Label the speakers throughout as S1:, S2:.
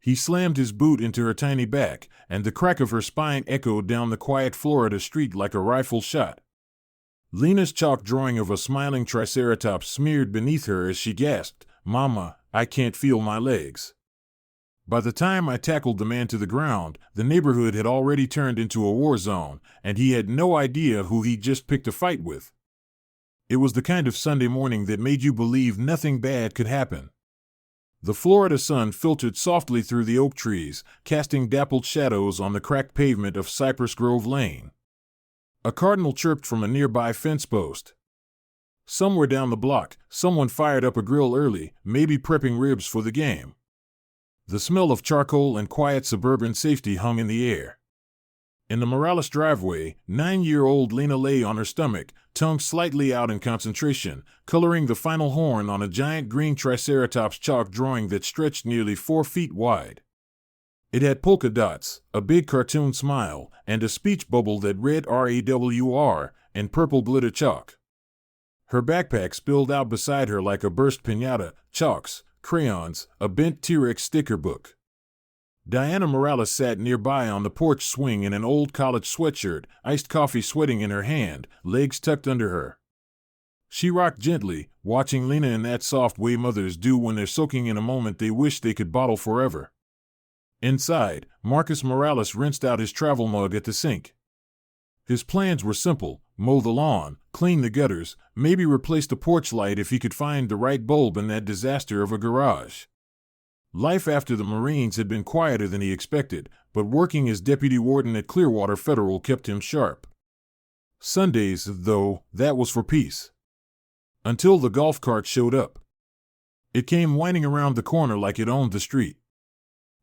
S1: He slammed his boot into her tiny back, and the crack of her spine echoed down the quiet Florida street like a rifle shot. Lena's chalk drawing of a smiling triceratops smeared beneath her as she gasped, "Mama, I can't feel my legs." By the time I tackled the man to the ground, the neighborhood had already turned into a war zone, and he had no idea who he'd just picked a fight with. It was the kind of Sunday morning that made you believe nothing bad could happen. The Florida sun filtered softly through the oak trees, casting dappled shadows on the cracked pavement of Cypress Grove Lane. A cardinal chirped from a nearby fence post. Somewhere down the block, someone fired up a grill early, maybe prepping ribs for the game. The smell of charcoal and quiet suburban safety hung in the air. In the Morales driveway, 9-year-old Lena lay on her stomach, tongue slightly out in concentration, coloring the final horn on a giant green triceratops chalk drawing that stretched nearly 4 feet wide. It had polka dots, a big cartoon smile, and a speech bubble that read RAWR in purple glitter chalk. Her backpack spilled out beside her like a burst piñata, chalks, crayons, a bent T-Rex sticker book. Diana Morales sat nearby on the porch swing in an old college sweatshirt, iced coffee sweating in her hand, legs tucked under her. She rocked gently, watching Lena in that soft way mothers do when they're soaking in a moment they wish they could bottle forever. Inside, Marcus Morales rinsed out his travel mug at the sink. His plans were simple: mow the lawn, clean the gutters, maybe replace the porch light if he could find the right bulb in that disaster of a garage. Life after the Marines had been quieter than he expected, but working as deputy warden at Clearwater Federal kept him sharp. Sundays, though, that was for peace. Until the golf cart showed up. It came whining around the corner like it owned the street.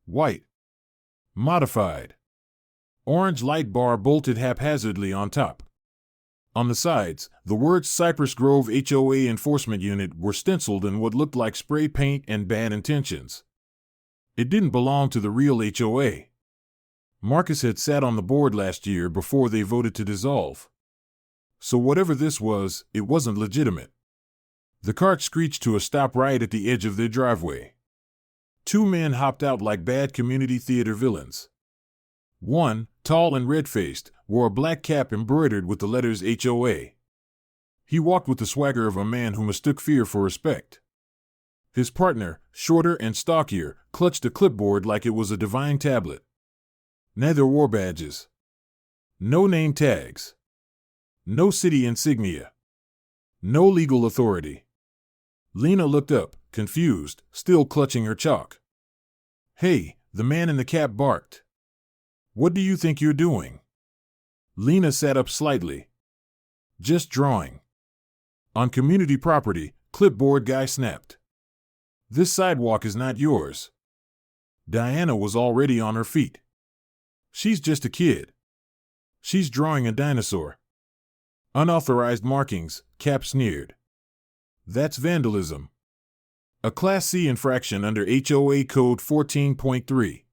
S1: White. Modified. Orange light bar bolted haphazardly on top. On the sides, the words Cypress Grove HOA Enforcement Unit were stenciled in what looked like spray paint and bad intentions. It didn't belong to the real HOA. Marcus had sat on the board last year before they voted to dissolve. So whatever this was, it wasn't legitimate. The cart screeched to a stop right at the edge of their driveway. 2 men hopped out like bad community theater villains. One, tall and red-faced, wore a black cap embroidered with the letters HOA. He walked with the swagger of a man who mistook fear for respect. His partner, shorter and stockier, clutched a clipboard like it was a divine tablet. Neither wore badges. No name tags. No city insignia. No legal authority. Lena looked up, confused, still clutching her chalk. "Hey," the man in the cap barked. "What do you think you're doing?" Lena sat up slightly. "Just drawing." "On community property," clipboard guy snapped. "This sidewalk is not yours." Diana was already on her feet. "She's just a kid. She's drawing a dinosaur." "Unauthorized markings," Cap sneered. "That's vandalism. A Class C infraction under HOA Code 14.3.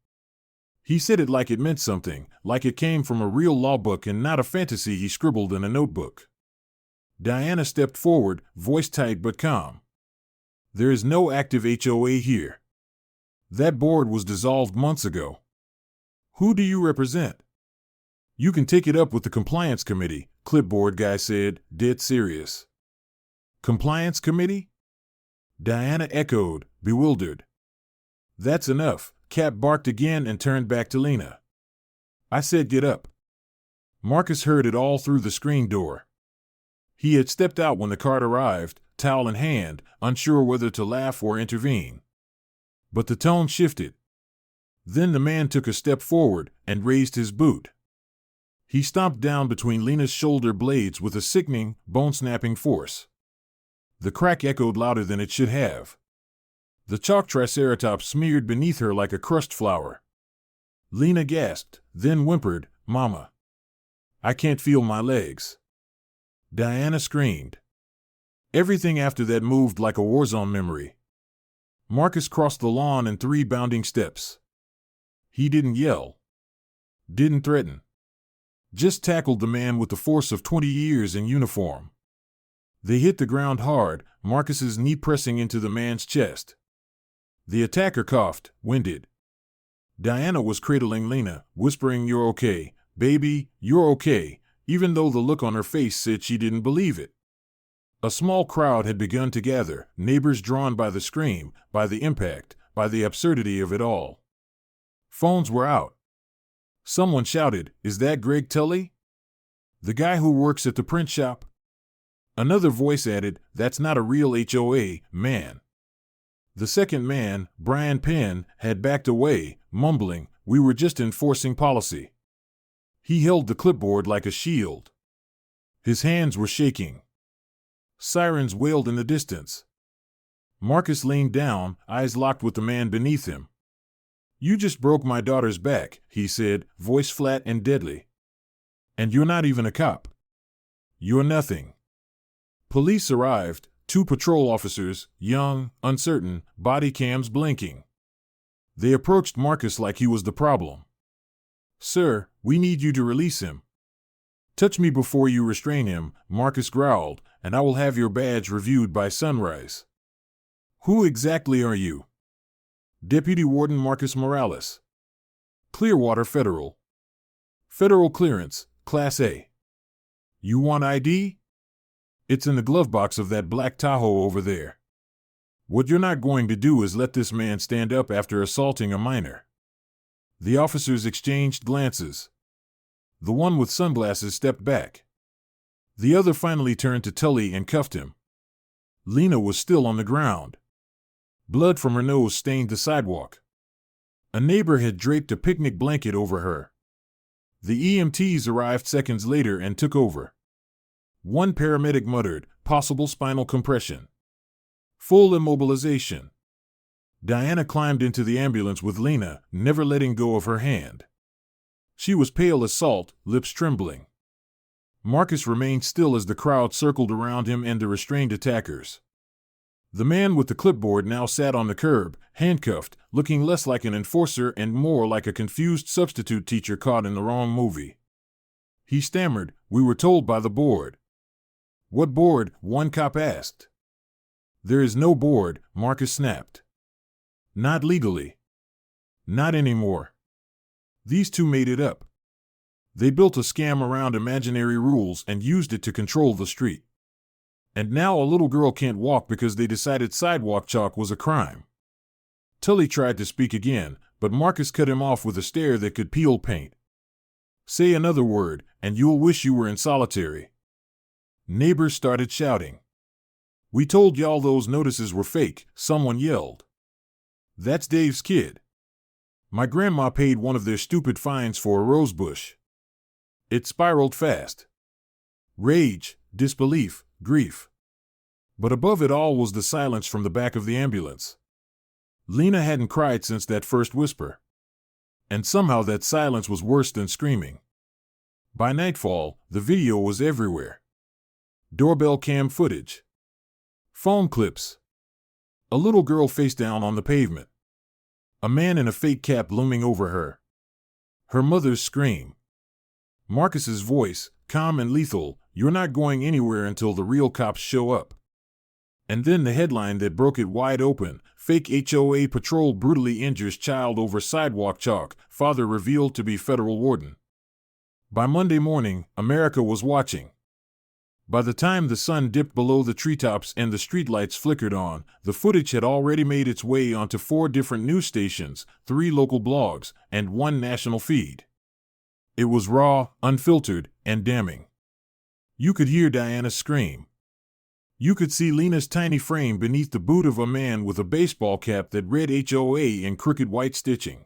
S1: He said it like it meant something, like it came from a real law book and not a fantasy he scribbled in a notebook. Diana stepped forward, voice tight but calm. "There is no active HOA here. That board was dissolved months ago. Who do you represent?" "You can take it up with the compliance committee," clipboard guy said, dead serious. "Compliance committee?" Diana echoed, bewildered. "That's enough," Cap barked again and turned back to Lena. "I said get up." Marcus heard it all through the screen door. He had stepped out when the cart arrived, towel in hand, unsure whether to laugh or intervene. But the tone shifted. Then the man took a step forward and raised his boot. He stomped down between Lena's shoulder blades with a sickening, bone-snapping force. The crack echoed louder than it should have. The chalk triceratops smeared beneath her like a crushed flower. Lena gasped, then whimpered, "Mama. I can't feel my legs." Diana screamed. Everything after that moved like a war zone memory. Marcus crossed the lawn in 3 bounding steps. He didn't yell. Didn't threaten. Just tackled the man with the force of 20 years in uniform. They hit the ground hard, Marcus's knee pressing into the man's chest. The attacker coughed, winded. Diana was cradling Lena, whispering, "You're okay, baby, you're okay," even though the look on her face said she didn't believe it. A small crowd had begun to gather, neighbors drawn by the scream, by the impact, by the absurdity of it all. Phones were out. Someone shouted, "Is that Greg Tully? The guy who works at the print shop?" Another voice added, "That's not a real HOA, man." The second man, Brian Penn, had backed away, mumbling, "We were just enforcing policy." He held the clipboard like a shield. His hands were shaking. Sirens wailed in the distance. Marcus leaned down, eyes locked with the man beneath him. "You just broke my daughter's back," he said, voice flat and deadly. "And you're not even a cop. You're nothing." Police arrived, 2 patrol officers, young, uncertain, body cams blinking. They approached Marcus like he was the problem. "Sir, we need you to release him." "Touch me before you restrain him," Marcus growled, "and I will have your badge reviewed by sunrise." "Who exactly are you?" "Deputy Warden Marcus Morales. Clearwater Federal. Federal clearance, Class A. You want ID? It's in the glove box of that black Tahoe over there. What you're not going to do is let this man stand up after assaulting a minor." The officers exchanged glances. The one with sunglasses stepped back. The other finally turned to Tully and cuffed him. Lena was still on the ground. Blood from her nose stained the sidewalk. A neighbor had draped a picnic blanket over her. The EMTs arrived seconds later and took over. One paramedic muttered, "Possible spinal compression. Full immobilization." Diana climbed into the ambulance with Lena, never letting go of her hand. She was pale as salt, lips trembling. Marcus remained still as the crowd circled around him and the restrained attackers. The man with the clipboard now sat on the curb, handcuffed, looking less like an enforcer and more like a confused substitute teacher caught in the wrong movie. He stammered, "We were told by the board." "What board?" one cop asked. "There is no board," Marcus snapped. "Not legally. Not anymore. These two made it up. They built a scam around imaginary rules and used it to control the street. And now a little girl can't walk because they decided sidewalk chalk was a crime." Tully tried to speak again, but Marcus cut him off with a stare that could peel paint. "Say another word, and you'll wish you were in solitary." Neighbors started shouting. "We told y'all those notices were fake," someone yelled. "That's Dave's kid. My grandma paid one of their stupid fines for a rose bush." It spiraled fast. Rage, disbelief, grief. But above it all was the silence from the back of the ambulance. Lena hadn't cried since that first whisper. And somehow that silence was worse than screaming. By nightfall, the video was everywhere. Doorbell cam footage. Phone clips. A little girl face down on the pavement. A man in a fake cap looming over her. Her mother's scream. Marcus's voice, calm and lethal, "You're not going anywhere until the real cops show up." And then the headline that broke it wide open, "Fake HOA Patrol Brutally Injures Child Over Sidewalk Chalk, Father Revealed to be Federal Warden." By Monday morning, America was watching. By the time the sun dipped below the treetops and the streetlights flickered on, the footage had already made its way onto 4 different news stations, 3 local blogs, and 1 national feed. It was raw, unfiltered, and damning. You could hear Diana scream. You could see Lena's tiny frame beneath the boot of a man with a baseball cap that read HOA in crooked white stitching.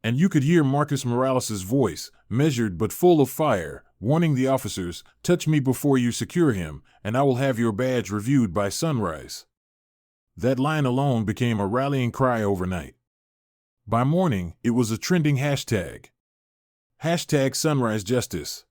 S1: And you could hear Marcus Morales' voice, measured but full of fire, warning the officers, "Touch me before you secure him, and I will have your badge reviewed by sunrise." That line alone became a rallying cry overnight. By morning, it was a trending hashtag. Hashtag Sunrise Justice.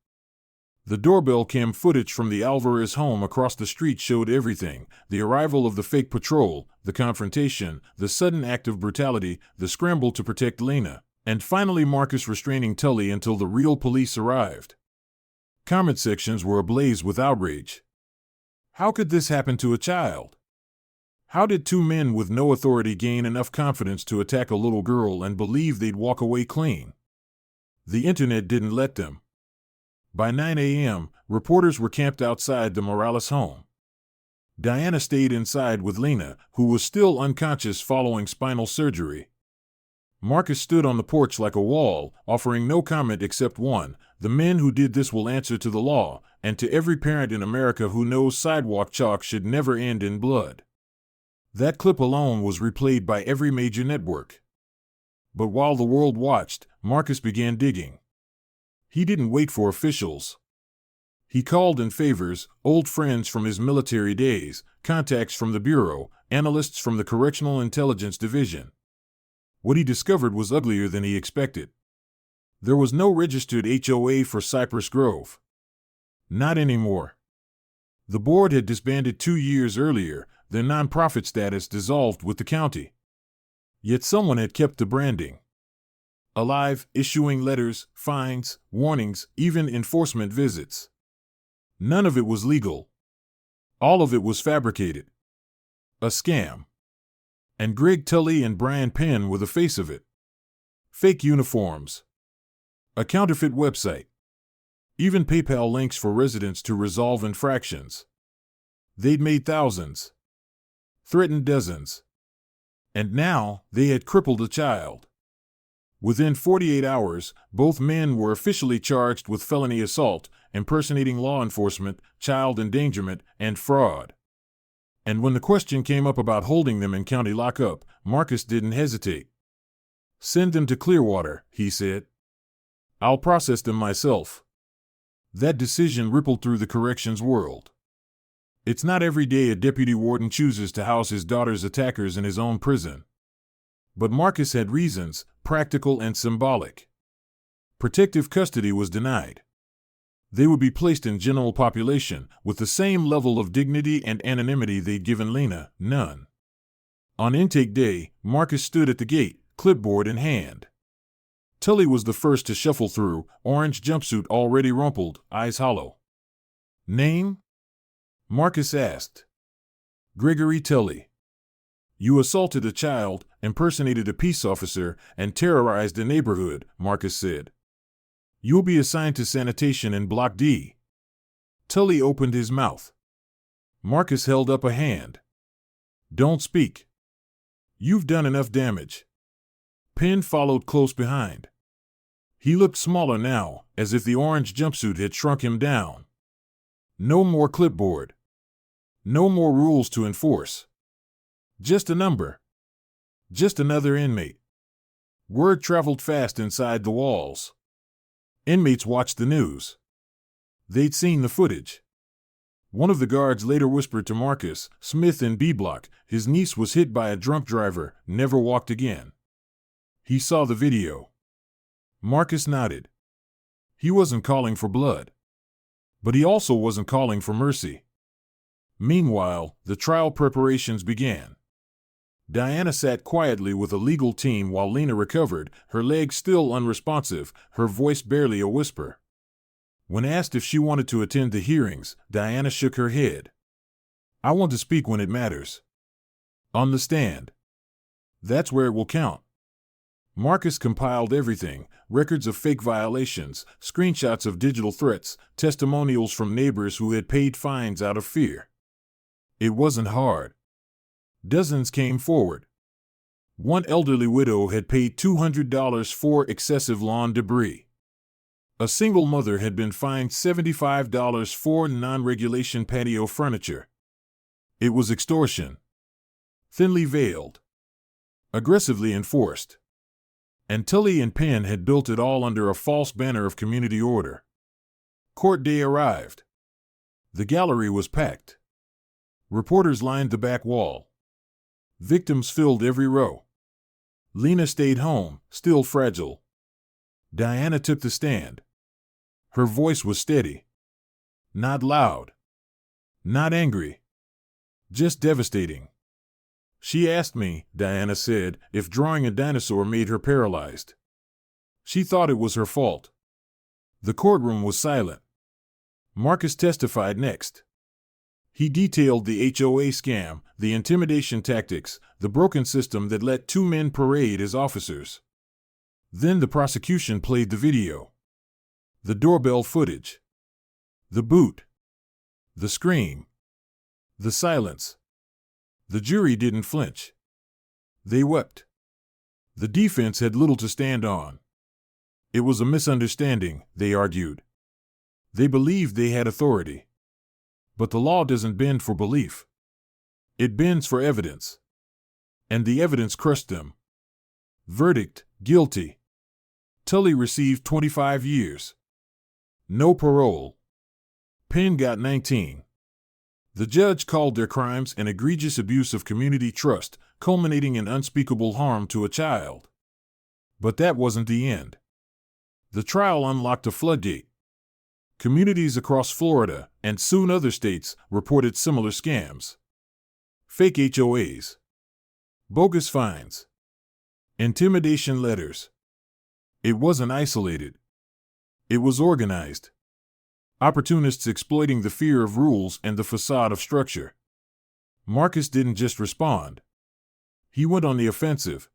S1: The doorbell cam footage from the Alvarez home across the street showed everything: the arrival of the fake patrol, the confrontation, the sudden act of brutality, the scramble to protect Lena, and finally Marcus restraining Tully until the real police arrived. Comment sections were ablaze with outrage. How could this happen to a child? How did two men with no authority gain enough confidence to attack a little girl and believe they'd walk away clean? The internet didn't let them. By 9 a.m., reporters were camped outside the Morales home. Diana stayed inside with Lena, who was still unconscious following spinal surgery. Marcus stood on the porch like a wall, offering no comment except one: the men who did this will answer to the law, and to every parent in America who knows sidewalk chalk should never end in blood. That clip alone was replayed by every major network. But while the world watched, Marcus began digging. He didn't wait for officials. He called in favors, old friends from his military days, contacts from the Bureau, analysts from the Correctional Intelligence Division. What he discovered was uglier than he expected. There was no registered HOA for Cypress Grove. Not anymore. The board had disbanded 2 years earlier, their nonprofit status dissolved with the county. Yet someone had kept the branding alive, issuing letters, fines, warnings, even enforcement visits. None of it was legal. All of it was fabricated. A scam. And Greg Tully and Brian Penn were the face of it. Fake uniforms. A counterfeit website. Even PayPal links for residents to resolve infractions. They'd made thousands. Threatened dozens. And now, they had crippled a child. Within 48 hours, both men were officially charged with felony assault, impersonating law enforcement, child endangerment, and fraud. And when the question came up about holding them in county lockup, Marcus didn't hesitate. "Send them to Clearwater," he said. "I'll process them myself." That decision rippled through the corrections world. It's not every day a deputy warden chooses to house his daughter's attackers in his own prison. But Marcus had reasons, practical and symbolic. Protective custody was denied. They would be placed in general population, with the same level of dignity and anonymity they'd given Lena, none. On intake day, Marcus stood at the gate, clipboard in hand. Tully was the first to shuffle through, orange jumpsuit already rumpled, eyes hollow. "Name?" Marcus asked. "Gregory Tully." "You assaulted a child, impersonated a peace officer, and terrorized a neighborhood," Marcus said. "You'll be assigned to sanitation in Block D." Tully opened his mouth. Marcus held up a hand. "Don't speak. You've done enough damage." Penn followed close behind. He looked smaller now, as if the orange jumpsuit had shrunk him down. No more clipboard. No more rules to enforce. Just a number. Just another inmate. Word traveled fast inside the walls. Inmates watched the news. They'd seen the footage. One of the guards later whispered to Marcus, "Smith in B Block, his niece was hit by a drunk driver, never walked again." He saw the video. Marcus nodded. He wasn't calling for blood. But he also wasn't calling for mercy. Meanwhile, the trial preparations began. Diana sat quietly with a legal team while Lena recovered, her legs still unresponsive, her voice barely a whisper. When asked if she wanted to attend the hearings, Diana shook her head. "I want to speak when it matters. On the stand. That's where it will count." Marcus compiled everything: records of fake violations, screenshots of digital threats, testimonials from neighbors who had paid fines out of fear. It wasn't hard. Dozens came forward. One elderly widow had paid $200 for excessive lawn debris. A single mother had been fined $75 for non-regulation patio furniture. It was extortion. Thinly veiled. Aggressively enforced. And Tully and Penn had built it all under a false banner of community order. Court day arrived. The gallery was packed. Reporters lined the back wall. Victims filled every row. Lena stayed home, still fragile. Diana took the stand. Her voice was steady. Not loud. Not angry. Just devastating. "She asked me," Diana said, "if drawing a dinosaur made her paralyzed. She thought it was her fault." The courtroom was silent. Marcus testified next. He detailed the HOA scam, the intimidation tactics, the broken system that let two men parade as officers. Then the prosecution played the video. The doorbell footage. The boot. The scream. The silence. The jury didn't flinch. They wept. The defense had little to stand on. It was a misunderstanding, they argued. They believed they had authority. But the law doesn't bend for belief. It bends for evidence. And the evidence crushed them. Verdict: guilty. Tully received 25 years. No parole. Penn got 19. The judge called their crimes an egregious abuse of community trust, culminating in unspeakable harm to a child. But that wasn't the end. The trial unlocked a floodgate. Communities across Florida, and soon other states, reported similar scams. Fake HOAs. Bogus fines. Intimidation letters. It wasn't isolated. It was organized. Opportunists exploiting the fear of rules and the facade of structure. Marcus didn't just respond. He went on the offensive.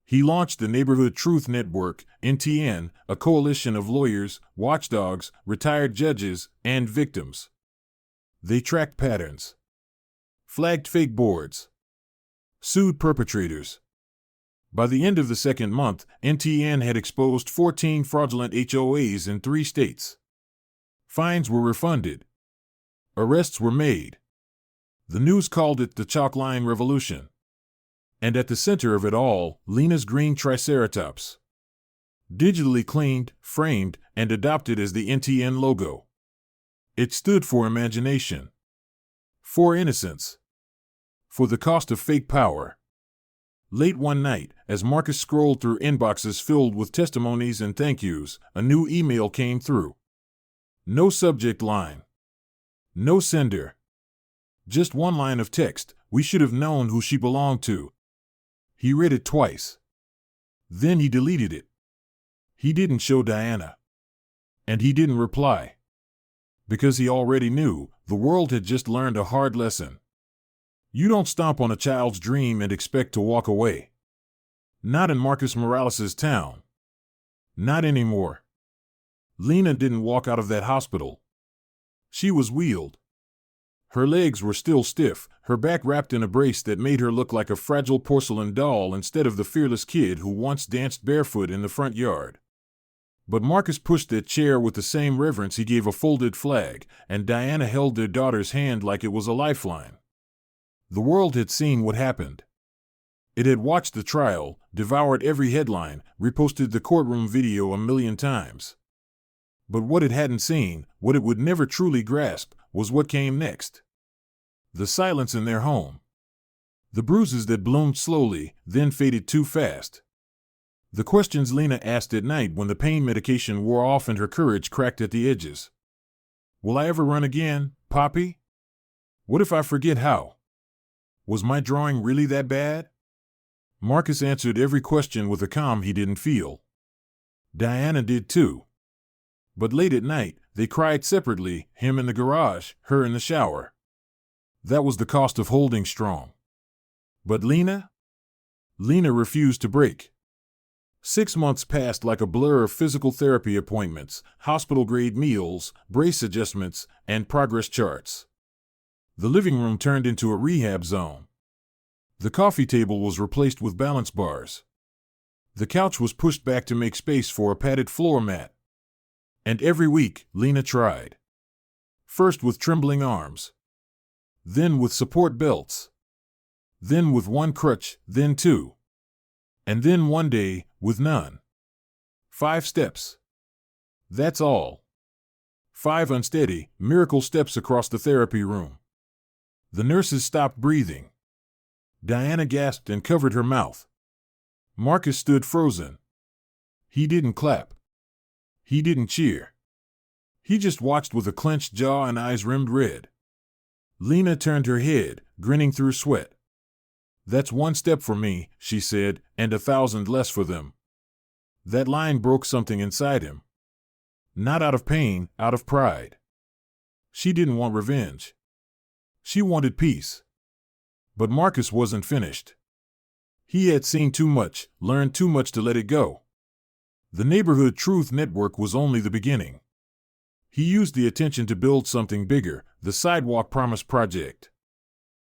S1: He launched the Neighborhood Truth Network, NTN, a coalition of lawyers, watchdogs, retired judges, and victims. They tracked patterns. Flagged fake boards. Sued perpetrators. By the end of the second month, NTN had exposed 14 fraudulent HOAs in 3 states. Fines were refunded. Arrests were made. The news called it the chalk line revolution. And at the center of it all, Lena's green Triceratops. Digitally cleaned, framed, and adopted as the NTN logo. It stood for imagination. For innocence. For the cost of fake power. Late one night, as Marcus scrolled through inboxes filled with testimonies and thank yous, a new email came through. No subject line. No sender. Just one line of text: "We should have known who she belonged to." He read it twice. Then he deleted it. He didn't show Diana. And he didn't reply. Because he already knew, the world had just learned a hard lesson. You don't stomp on a child's dream and expect to walk away. Not in Marcus Morales' town. Not anymore. Lena didn't walk out of that hospital. She was wheeled. Her legs were still stiff, her back wrapped in a brace that made her look like a fragile porcelain doll instead of the fearless kid who once danced barefoot in the front yard. But Marcus pushed that chair with the same reverence he gave a folded flag, and Diana held their daughter's hand like it was a lifeline. The world had seen what happened. It had watched the trial, devoured every headline, reposted the courtroom video 1,000,000 times. But what it hadn't seen, what it would never truly grasp, was what came next. The silence in their home. The bruises that bloomed slowly, then faded too fast. The questions Lena asked at night when the pain medication wore off and her courage cracked at the edges. Will I ever run again, Poppy? What if I forget how? Was my drawing really that bad? Marcus answered every question with a calm he didn't feel. Diana did too. But late at night, they cried separately, him in the garage, her in the shower. That was the cost of holding strong. But Lena? Lena refused to break. 6 months passed like a blur of physical therapy appointments, hospital-grade meals, brace adjustments, and progress charts. The living room turned into a rehab zone. The coffee table was replaced with balance bars. The couch was pushed back to make space for a padded floor mat. And every week, Lena tried. First with trembling arms. Then with support belts. Then with one crutch, then 2. And then one day, with none. 5 steps. That's all. 5 unsteady, miracle steps across the therapy room. The nurses stopped breathing. Diana gasped and covered her mouth. Marcus stood frozen. He didn't clap. He didn't cheer. He just watched with a clenched jaw and eyes rimmed red. Lena turned her head, grinning through sweat. That's 1 step for me, she said, and 1,000 less for them. That line broke something inside him. Not out of pain, out of pride. She didn't want revenge. She wanted peace. But Marcus wasn't finished. He had seen too much, learned too much to let it go. The Neighborhood Truth Network was only the beginning. He used the attention to build something bigger, the Sidewalk Promise Project.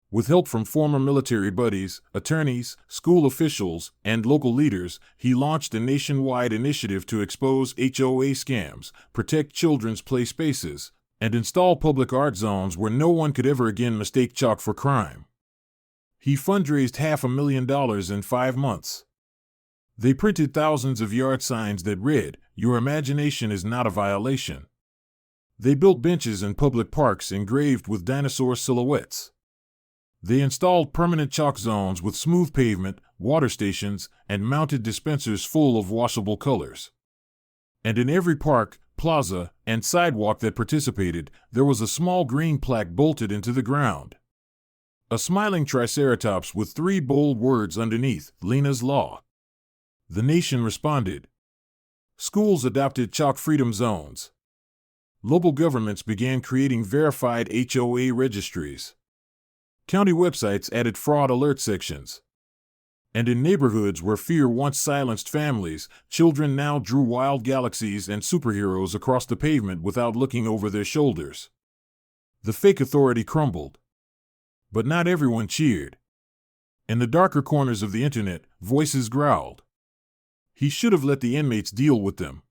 S1: With help from former military buddies, attorneys, school officials, and local leaders, he launched a nationwide initiative to expose HOA scams, protect children's play spaces, and install public art zones where no one could ever again mistake chalk for crime. He fundraised $500,000 in 5 months. They printed thousands of yard signs that read, "Your imagination is not a violation." They built benches in public parks engraved with dinosaur silhouettes. They installed permanent chalk zones with smooth pavement, water stations, and mounted dispensers full of washable colors. And in every park, plaza, and sidewalk that participated, there was a small green plaque bolted into the ground. A smiling triceratops with 3 bold words underneath, Lena's Law. The nation responded. Schools adopted chalk freedom zones. Local governments began creating verified HOA registries. County websites added fraud alert sections. And in neighborhoods where fear once silenced families, children now drew wild galaxies and superheroes across the pavement without looking over their shoulders. The fake authority crumbled. But not everyone cheered. In the darker corners of the internet, voices growled. He should have let the inmates deal with them.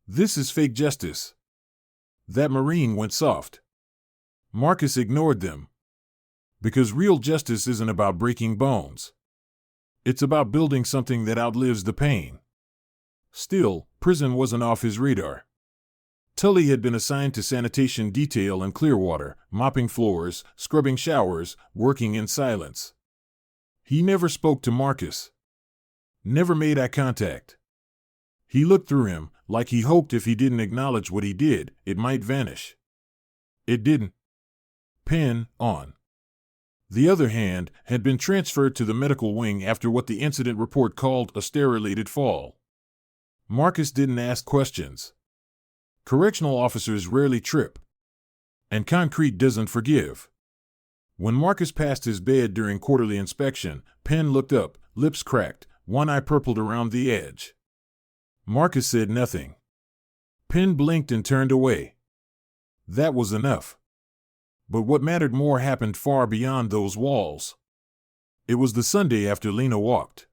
S1: This is fake justice. That Marine went soft. Marcus ignored them. Because real justice isn't about breaking bones. It's about building something that outlives the pain. Still, prison wasn't off his radar. Tully had been assigned to sanitation detail in Clearwater, mopping floors, scrubbing showers, working in silence. He never spoke to Marcus. Never made eye contact. He looked through him, like he hoped if he didn't acknowledge what he did, it might vanish. It didn't. Penn, on the other hand, had been transferred to the medical wing after what the incident report called a stair-related fall. Marcus didn't ask questions. Correctional officers rarely trip. And concrete doesn't forgive. When Marcus passed his bed during quarterly inspection, Penn looked up, lips cracked, one eye purpled around the edge. Marcus said nothing. Penn blinked and turned away. That was enough. But what mattered more happened far beyond those walls. It was the Sunday after Lena walked.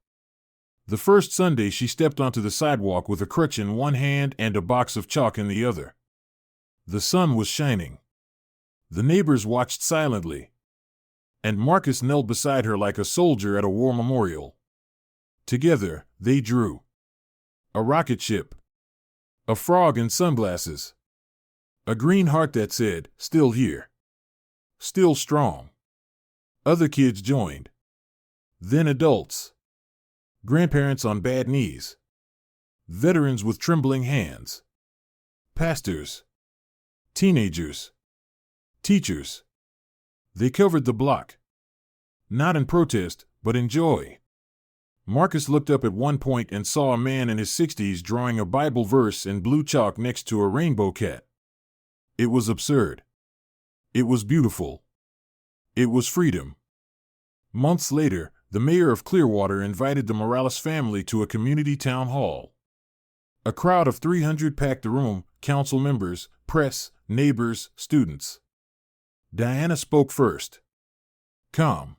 S1: The first Sunday she stepped onto the sidewalk with a crutch in one hand and a box of chalk in the other. The sun was shining. The neighbors watched silently. And Marcus knelt beside her like a soldier at a war memorial. Together, they drew. A rocket ship. A frog in sunglasses. A green heart that said, "Still here. Still strong." Other kids joined. Then adults. Grandparents on bad knees. Veterans with trembling hands. Pastors. Teenagers. Teachers. They covered the block. Not in protest, but in joy. Marcus looked up at one point and saw a man in his 60s drawing a Bible verse in blue chalk next to a rainbow cat. It was absurd. It was beautiful. It was freedom. Months later, the mayor of Clearwater invited the Morales family to a community town hall. A crowd of 300 packed the room, council members, press, neighbors, students. Diana spoke first. Calm.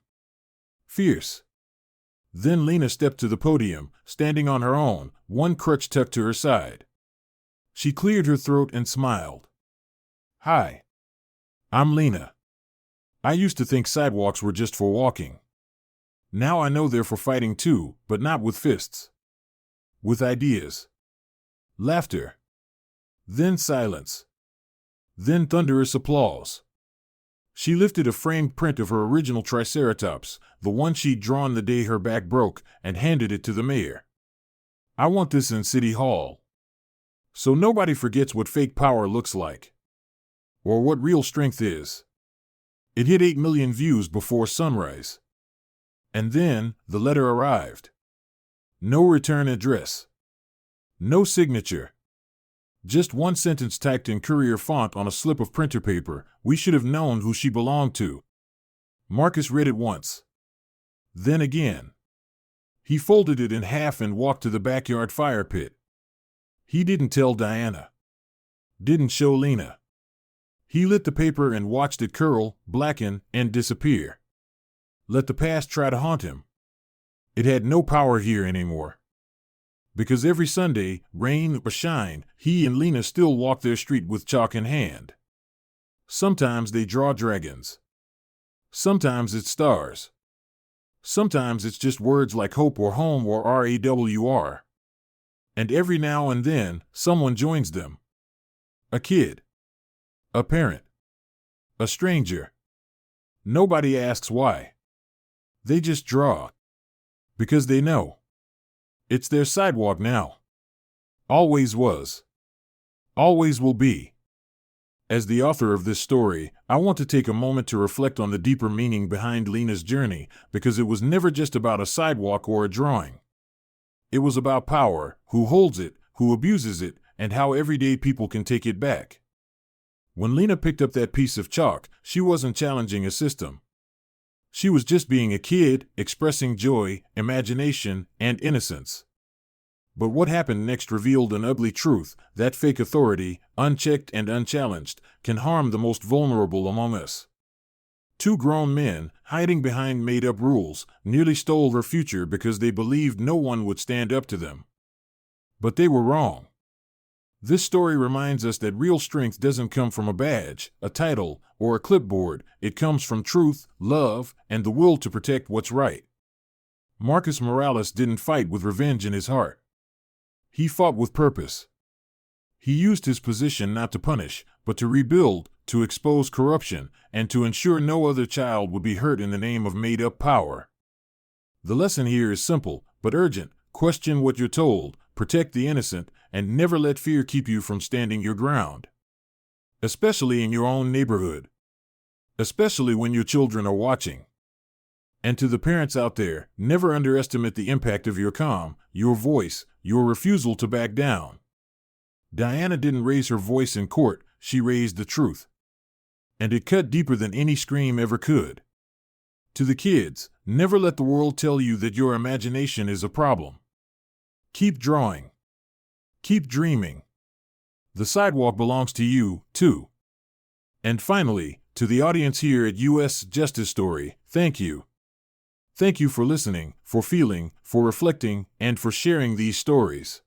S1: Fierce. Then Lena stepped to the podium, standing on her own, one crutch tucked to her side. She cleared her throat and smiled. Hi. I'm Lena. I used to think sidewalks were just for walking. Now I know they're for fighting too, but not with fists. With ideas. Laughter. Then silence. Then thunderous applause. She lifted a framed print of her original Triceratops, the one she'd drawn the day her back broke, and handed it to the mayor. I want this in City Hall. So nobody forgets what fake power looks like. Or what real strength is. It hit 8 million views before sunrise. And then, the letter arrived. No return address. No signature. Just one sentence typed in courier font on a slip of printer paper. We should have known who she belonged to. Marcus read it once. Then again. He folded it in half and walked to the backyard fire pit. He didn't tell Diana. Didn't show Lena. He lit the paper and watched it curl, blacken, and disappear. Let the past try to haunt him. It had no power here anymore. Because every Sunday, rain or shine, he and Lena still walk their street with chalk in hand. Sometimes they draw dragons. Sometimes it's stars. Sometimes it's just words like hope or home or RAWR. And every now and then, someone joins them. A kid. A parent. A stranger. Nobody asks why. They just draw. Because they know. It's their sidewalk now. Always was. Always will be. As the author of this story, I want to take a moment to reflect on the deeper meaning behind Lena's journey, because it was never just about a sidewalk or a drawing. It was about power, who holds it, who abuses it, and how everyday people can take it back. When Lena picked up that piece of chalk, she wasn't challenging a system. She was just being a kid, expressing joy, imagination, and innocence. But what happened next revealed an ugly truth: that fake authority, unchecked and unchallenged, can harm the most vulnerable among us. Two grown men, hiding behind made-up rules, nearly stole her future because they believed no one would stand up to them. But they were wrong. This story reminds us that real strength doesn't come from a badge, a title, or a clipboard. It comes from truth, love, and the will to protect what's right. Marcus Morales didn't fight with revenge in his heart. He fought with purpose. He used his position not to punish, but to rebuild, to expose corruption, and to ensure no other child would be hurt in the name of made-up power. The lesson here is simple, but urgent. Question what you're told, protect the innocent, and never let fear keep you from standing your ground. Especially in your own neighborhood. Especially when your children are watching. And to the parents out there, never underestimate the impact of your calm, your voice, your refusal to back down. Diana didn't raise her voice in court, she raised the truth. And it cut deeper than any scream ever could. To the kids, never let the world tell you that your imagination is a problem. Keep drawing. Keep dreaming. The sidewalk belongs to you, too. And finally, to the audience here at U.S. Justice Story, thank you. Thank you for listening, for feeling, for reflecting, and for sharing these stories.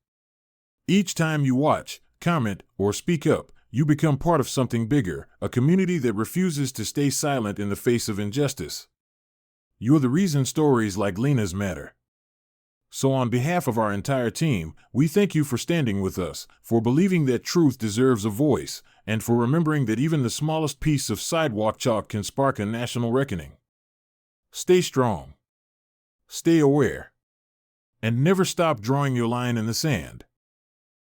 S1: Each time you watch, comment, or speak up, you become part of something bigger, a community that refuses to stay silent in the face of injustice. You're the reason stories like Lena's matter. So on behalf of our entire team, we thank you for standing with us, for believing that truth deserves a voice, and for remembering that even the smallest piece of sidewalk chalk can spark a national reckoning. Stay strong. Stay aware. And never stop drawing your line in the sand.